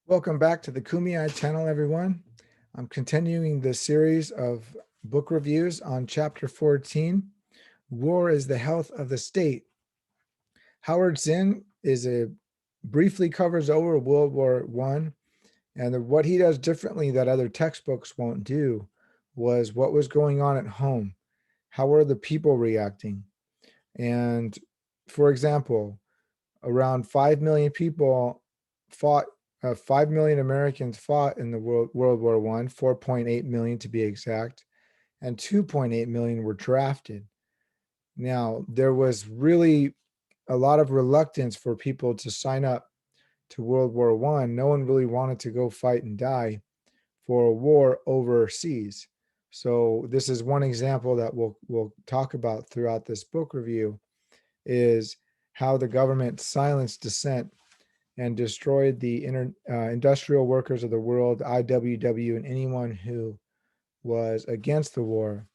Welcome back to the Kumeyaay channel, everyone. I'm continuing the series of book reviews on chapter 14, War is the Health of the State. Howard Zinn briefly covers over World War I, and what he does differently that other textbooks won't do was what was going on at home. How were the people reacting? And for example, around 5 million people fought 5 million Americans fought in the World War I, 4.8 million to be exact, and 2.8 million were drafted. Now, there was really a lot of reluctance for people to sign up to World War I. No one really wanted to go fight and die for a war overseas. So this is one example that we'll talk about throughout this book review, is how the government silenced dissent and destroyed the industrial workers of the world, IWW, and anyone who was against the war.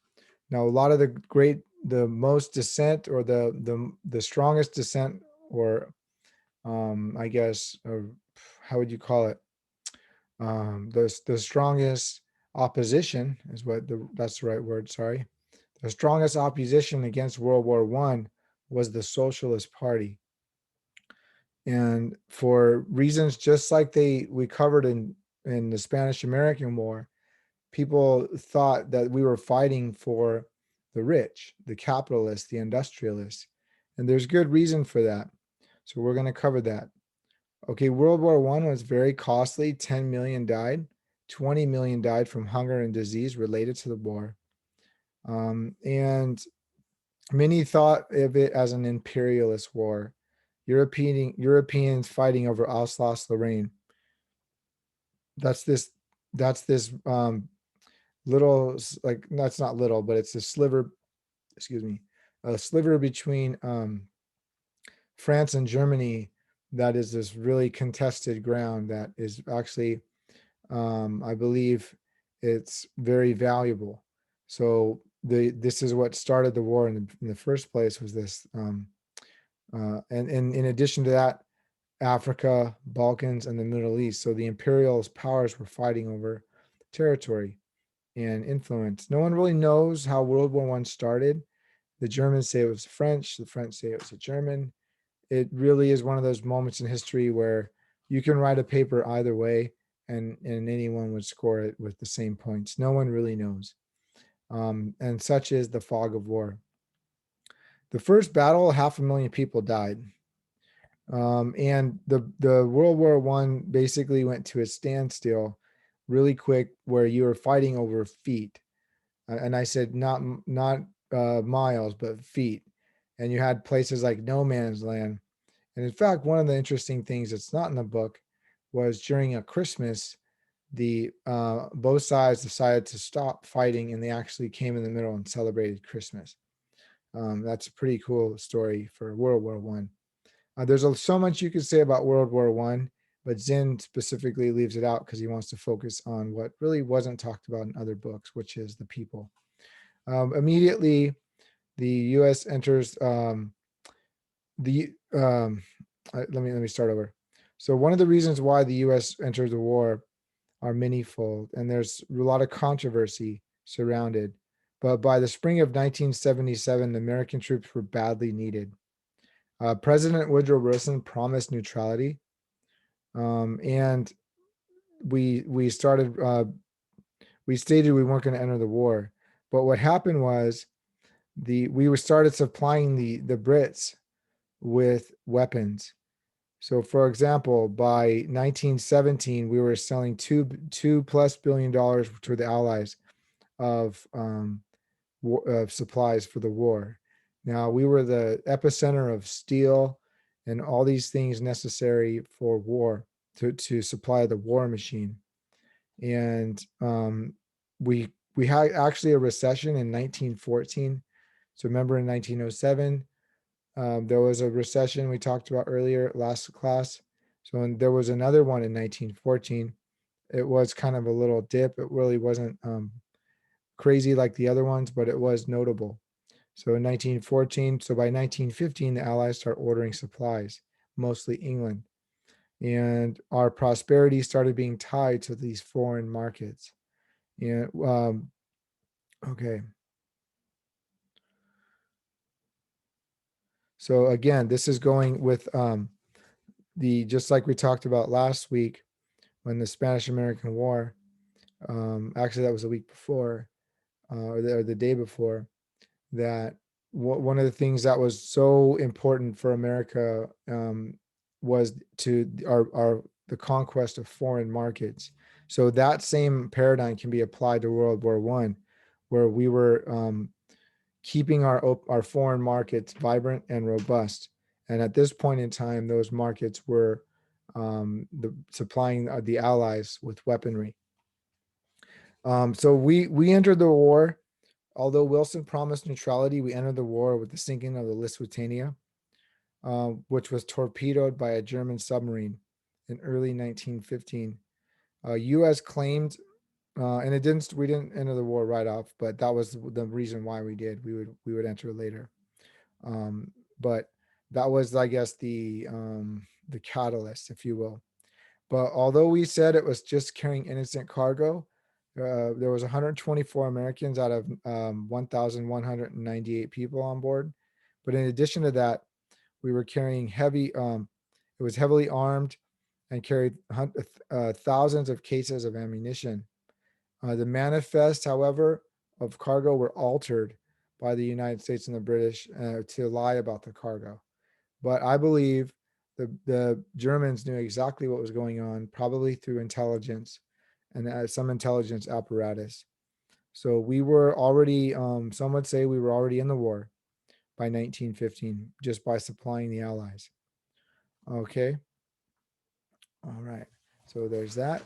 Now, a lot of the most dissent, or the strongest dissent, or I guess, how would you call it? The strongest opposition is that's the right word. Sorry, the strongest opposition against World War I was the Socialist Party. And for reasons just like we covered in the Spanish American War, people thought that we were fighting for the rich, the capitalists, the industrialists. And there's good reason for that. So we're going to cover that. Okay, World War I was very costly. 10 million died. 20 million died from hunger and disease related to the war. And many thought of it as an imperialist war. Europeans fighting over Alsace-Lorraine. That's this little, like, that's not little, but it's a sliver, a sliver between France and Germany, that is this really contested ground that is actually, I believe it's very valuable. So this is what started the war in the first place, was this, and in addition to that, Africa, Balkans, and the Middle East. So the imperial powers were fighting over territory and influence. No one really knows how World War I started. The Germans say it was French. The French say it was the German. It really is one of those moments in history where you can write a paper either way, and anyone would score it with the same points. No one really knows. And such is the fog of war. The first battle, 500,000 people died. And the World War I basically went to a standstill really quick, where you were fighting over feet. And I said not miles, but feet. And you had places like no man's land. And in fact, one of the interesting things that's not in the book was during a Christmas, the both sides decided to stop fighting, and they actually came in the middle and celebrated Christmas. That's a pretty cool story for World War I. There's so much you could say about World War I, but Zinn specifically leaves it out because he wants to focus on what really wasn't talked about in other books, which is the people. Immediately, the U.S. enters let me start over. So one of the reasons why the U.S. entered the war are manyfold, and there's a lot of controversy surrounded. But by the spring of 1977, the American troops were badly needed. President Woodrow Wilson promised neutrality, and we stated we weren't going to enter the war. But what happened was we started supplying the Brits with weapons. So, for example, by 1917, we were selling $2+ billion to the Allies of supplies for the war. Now, we were the epicenter of steel and all these things necessary for war, to supply the war machine. And we had actually a recession in 1914. So remember, in 1907, there was a recession we talked about earlier last class. So there was another one in 1914. It was kind of a little dip. It really wasn't crazy like the other ones, but it was notable. So in 1914, so by 1915, the Allies start ordering supplies, mostly England. and our prosperity started being tied to these foreign markets. And okay, so again, this is going with the just like we talked about last week when the Spanish American War. Actually, that was the week before, or the day before. That one of the things that was so important for America was to our the conquest of foreign markets. So that same paradigm can be applied to World War One, where we were keeping our foreign markets vibrant and robust. And at this point in time, those markets were supplying the Allies with weaponry. So we entered the war. Although Wilson promised neutrality, we entered the war with the sinking of the Lusitania, which was torpedoed by a German submarine in early 1915. U.S. claimed, and it didn't. We didn't enter the war right off, but that was the reason why we did. We would enter later, but that was, I guess, the catalyst, if you will. But although we said it was just carrying innocent cargo, there was 124 Americans out of 1,198 people on board. But in addition to that, we were carrying heavy. It was heavily armed and carried thousands of cases of ammunition. The manifest, however, of cargo were altered by the United States and the British to lie about the cargo. But I believe the Germans knew exactly what was going on, probably through intelligence and some intelligence apparatus. So we were already, some would say we were already in the war by 1915, just by supplying the Allies. Okay. All right. So there's that.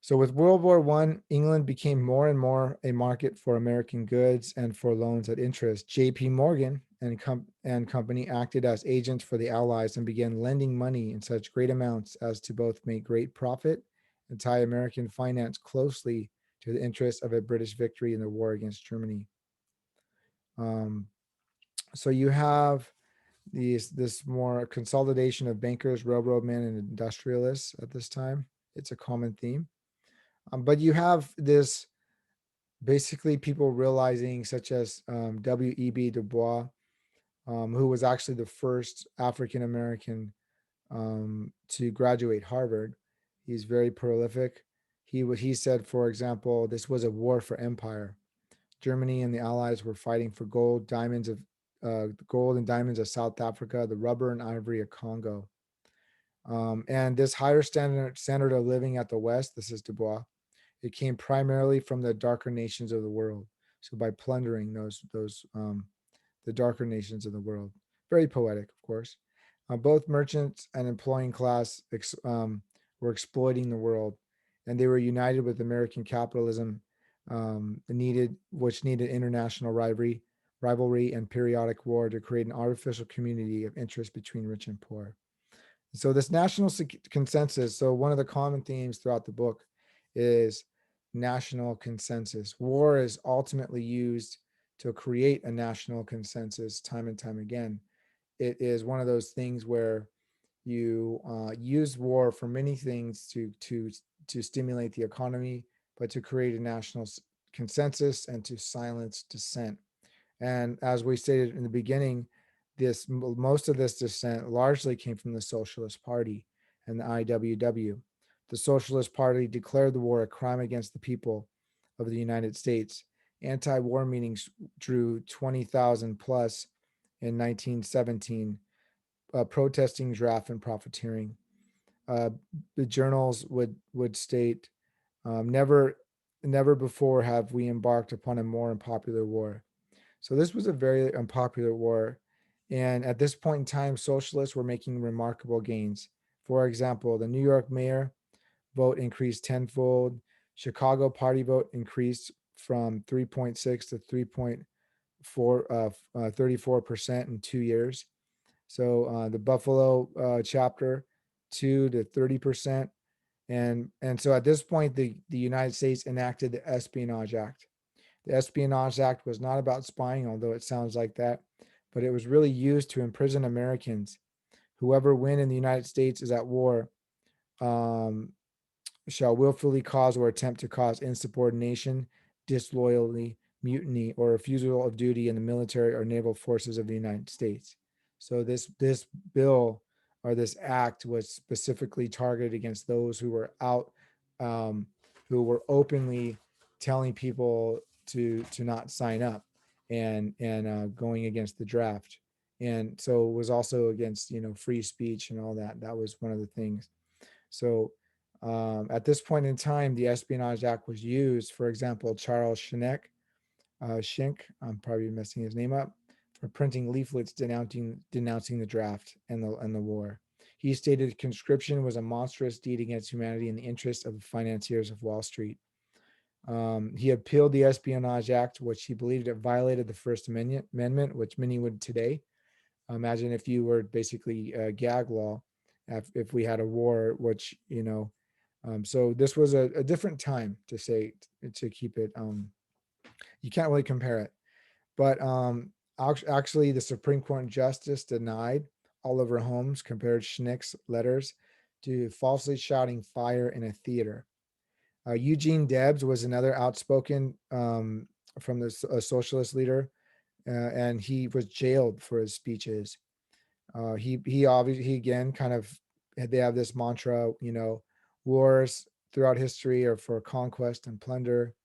So with World War One, England became more and more a market for American goods and for loans at interest. J.P. Morgan and company acted as agents for the Allies and began lending money in such great amounts as to both make great profit and tie American finance closely to the interests of a British victory in the war against Germany. Um, so you have this more consolidation of bankers, railroadmen, and industrialists at this time. It's a common theme. But you have this basically people realizing, such as W.E.B. Du Bois, who was actually the first African American to graduate Harvard. He's very prolific. He said, for example, this was a war for empire. Germany and the Allies were fighting for gold and diamonds of South Africa, the rubber and ivory of Congo. And this higher standard of living at the West, this is Du Bois, it came primarily from the darker nations of the world. So by plundering those the darker nations of the world, very poetic, of course. Both merchants and employing class were exploiting the world, and they were united with American capitalism, which needed international rivalry, and periodic war to create an artificial community of interest between rich and poor. So this national consensus. So one of the common themes throughout the book is national consensus. War is ultimately used to create a national consensus time and time again. It is one of those things where you use war for many things to stimulate the economy, but to create a national consensus and to silence dissent. And as we stated in the beginning, most of this dissent largely came from the Socialist Party and the IWW. The Socialist Party declared the war a crime against the people of the United States. Anti-war meetings drew 20,000 plus in 1917, protesting draft and profiteering. The journals would state, never before have we embarked upon a more unpopular war. So this was a very unpopular war. And at this point in time, socialists were making remarkable gains. For example, the New York mayor vote increased tenfold. Chicago party vote increased from 3.6 to 3.4, 34% in 2 years. So the Buffalo chapter, 2 to 30%. And so at this point, the United States enacted the Espionage Act. The Espionage Act was not about spying, although it sounds like that, but it was really used to imprison Americans Whoever when in the United States is at war um, shall willfully cause or attempt to cause insubordination, disloyalty, mutiny, or refusal of duty in the military or naval forces of the United States. So this bill or this act was specifically targeted against those who were out, um, who were openly telling people to not sign up and going against the draft. And so it was also against free speech and all that. That was one of the things. So at this point in time, the Espionage Act was used. For example, Charles Schenck, I'm probably messing his name up, for printing leaflets denouncing the draft and the war. He stated conscription was a monstrous deed against humanity in the interest of the financiers of Wall Street. He appealed the Espionage Act, which he believed it violated the First Amendment, which many would today. Imagine if you were basically a gag law, if we had a war, which so this was a different time to keep it. You can't really compare it, but actually, the Supreme Court justice denied Oliver Holmes compared Schnick's letters to falsely shouting fire in a theater. Eugene Debs was another outspoken from a socialist leader, and he was jailed for his speeches. He obviously he again kind of they have this mantra, wars throughout history are for conquest and plunder.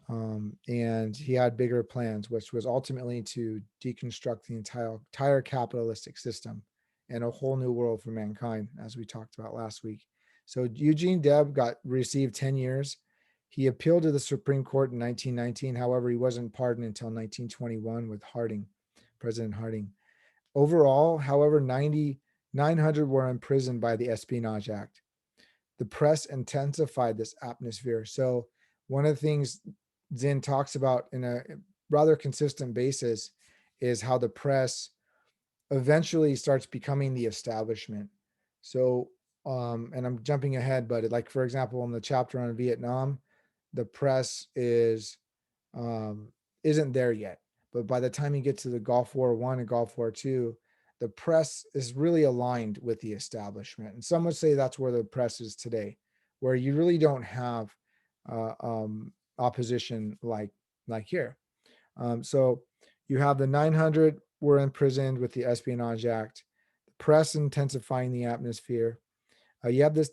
And he had bigger plans, which was ultimately to deconstruct the entire capitalistic system and a whole new world for mankind, as we talked about last week. So Eugene Deb received 10 years. He appealed to the Supreme Court in 1919. However, he wasn't pardoned until 1921 with President Harding. Overall, however, 900 were imprisoned by the Espionage Act. The press intensified this atmosphere. So one of the things Zinn talks about in a rather consistent basis is how the press eventually starts becoming the establishment. So, and I'm jumping ahead, but like for example, in the chapter on Vietnam, the press um, isn't there yet. But by the time you get to the Gulf War One and Gulf War Two, the press is really aligned with the establishment, and some would say that's where the press is today, where you really don't have opposition like here. So you have the 900 were imprisoned with the Espionage Act, the press intensifying the atmosphere. You have this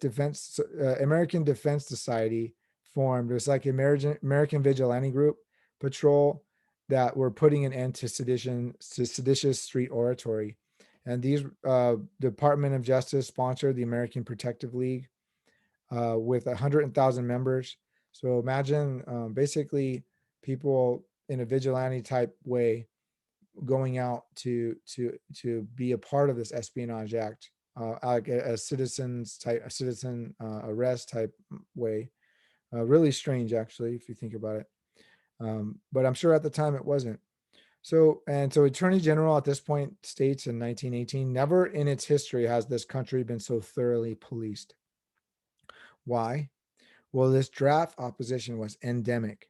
American Defense Society formed. It was like American Vigilante Group patrol that were putting an end to seditious street oratory. And these Department of Justice sponsored the American Protective League with 100,000 members. So imagine basically people in a vigilante type way going out to be a part of this Espionage Act, like a citizen arrest type way. Really strange, actually, if you think about it. But I'm sure at the time it wasn't. So Attorney General at this point states in 1918, never in its history has this country been so thoroughly policed. Why? Well, this draft opposition was endemic.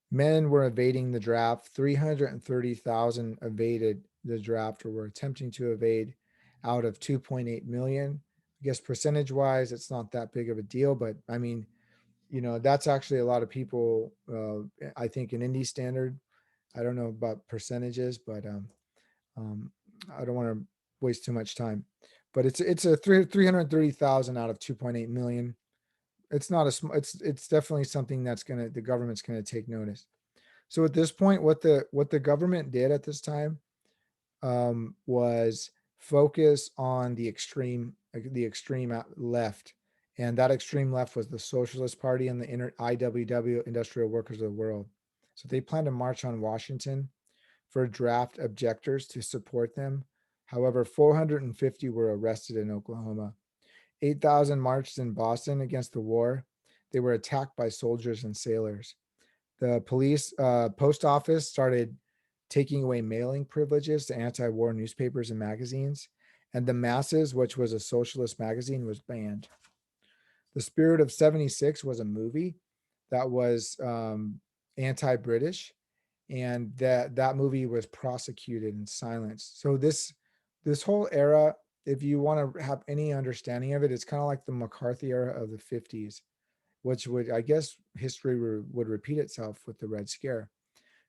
Men were evading the draft. 330,000 evaded the draft or were attempting to evade out of 2.8 million. I guess percentage wise, it's not that big of a deal, but I mean, that's actually a lot of people. I think in indie standard, I don't know about percentages, but um, I don't want to waste too much time. But it's a 330,000 out of 2.8 million. It's not it's definitely something the government's gonna take notice. So at this point, what the government did at this time was focus on the extreme left, and that extreme left was the Socialist Party and the IWW, Industrial Workers of the World. So they planned to march on Washington for draft objectors to support them. However, 450 were arrested in Oklahoma. 8,000 marched in Boston against the war. They were attacked by soldiers and sailors. The police post office started taking away mailing privileges to anti-war newspapers and magazines, and the Masses, which was a socialist magazine, was banned. The Spirit of 76 was a movie that was anti-British, and that movie was prosecuted and silenced. So this whole era if you want to have any understanding of it, it's kind of like the McCarthy era of the 50s, which would, I guess, history would repeat itself with the Red Scare.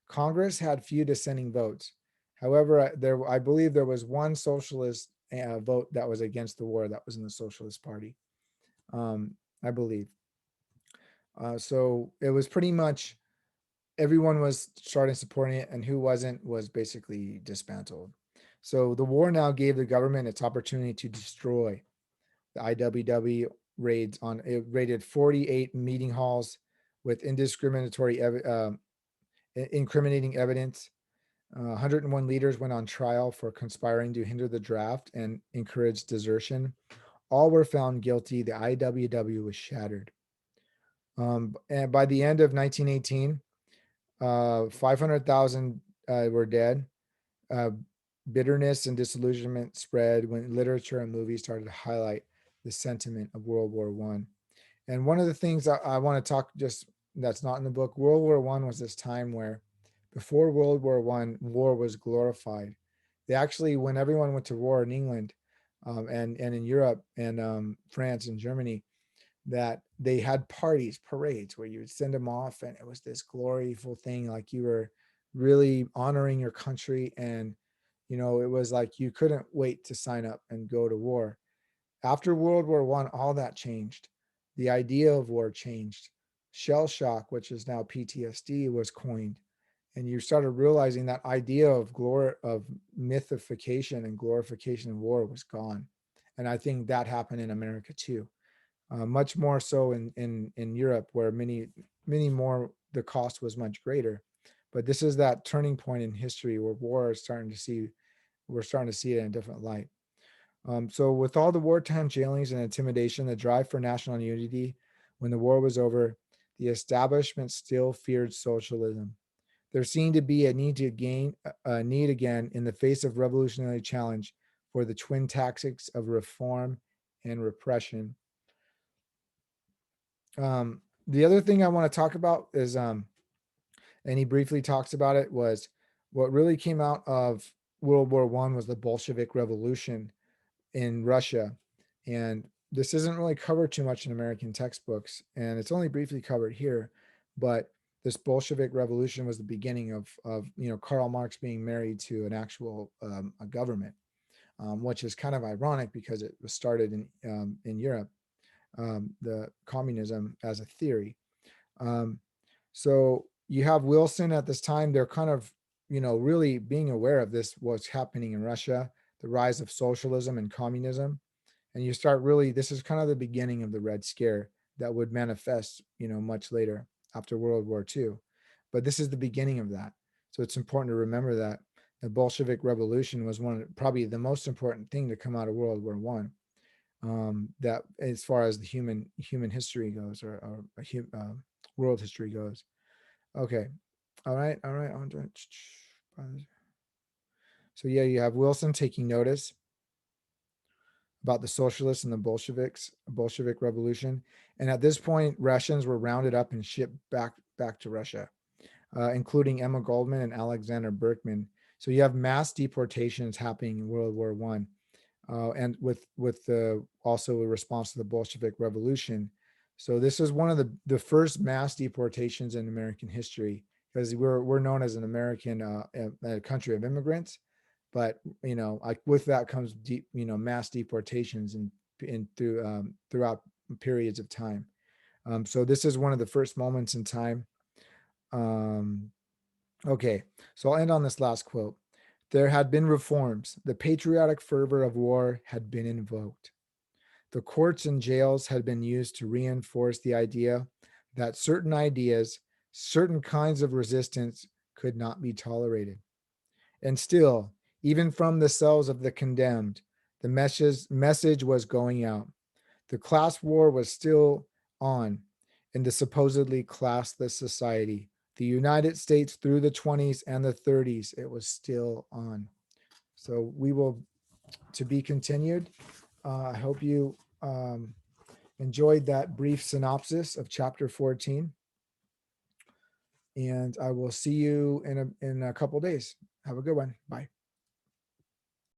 Congress had few dissenting votes. However, I believe there was one socialist vote that was against the war that was in the Socialist Party. I believe. So it was pretty much everyone was starting supporting it, and who wasn't was basically dismantled. So the war now gave the government its opportunity to destroy. The IWW raids on it raided 48 meeting halls with incriminating evidence. 101 leaders went on trial for conspiring to hinder the draft and encourage desertion. All were found guilty. The IWW was shattered. And by the end of 1918, 500,000 were dead. Uh, Bitterness and disillusionment spread when literature and movies started to highlight the sentiment of World War One. And one of the things I want to talk just that's not in the book, World War One was this time where before World War One, war was glorified. They actually, when everyone went to war in England, and in Europe and France and Germany, that they had parties, parades where you would send them off, and it was this gloriful thing, like you were really honoring your country, and it was like you couldn't wait to sign up and go to war. After World War One, all that changed. The idea of war changed. Shell shock, which is now PTSD, was coined, and you started realizing that idea of mythification and glorification of war was gone. And I think that happened in America too, much more so in Europe, where many more the cost was much greater. But this is that turning point in history where war is we're starting to see it in a different light. So with all the wartime jailings and intimidation, the drive for national unity, when the war was over, the establishment still feared socialism. There seemed to be a need to gain a need again in the face of revolutionary challenge for the twin tactics of reform and repression. The other thing I want to talk about is, and he briefly talks about it, was what really came out of World War One was the Bolshevik Revolution in Russia. And this isn't really covered too much in American textbooks, and it's only briefly covered here. But this Bolshevik Revolution was the beginning of Karl Marx being married to an actual a government, which is kind of ironic because it was started in Europe, the communism as a theory. Um, so you have Wilson at this time. They're kind of really being aware of this, what's happening in Russia, the rise of socialism and communism. And you start really, this is kind of the beginning of the Red Scare that would manifest much later after World War II. But this is the beginning of that. So it's important to remember that the Bolshevik Revolution was probably the most important thing to come out of World War One. That, as far as the human history goes, or world history goes. Okay. All right. So yeah, you have Wilson taking notice about the socialists and the Bolshevik Revolution. And at this point, Russians were rounded up and shipped back to Russia, including Emma Goldman and Alexander Berkman. So you have mass deportations happening in World War One, and with the also a response to the Bolshevik Revolution. So this is one of the first mass deportations in American history, because we're known as an American a country of immigrants. But like with that comes mass deportations throughout periods of time. So this is one of the first moments in time. Okay, so I'll end on this last quote. There had been reforms. The patriotic fervor of war had been invoked. The courts and jails had been used to reinforce the idea that certain ideas, certain kinds of resistance could not be tolerated. And still, even from the cells of the condemned, the message was going out. The class war was still on in the supposedly classless society. The United States through the 20s and the 30s, it was still on. So we will, to be continued. I hope you enjoyed that brief synopsis of chapter 14. And I will see you in a couple days. Have a good one. Bye.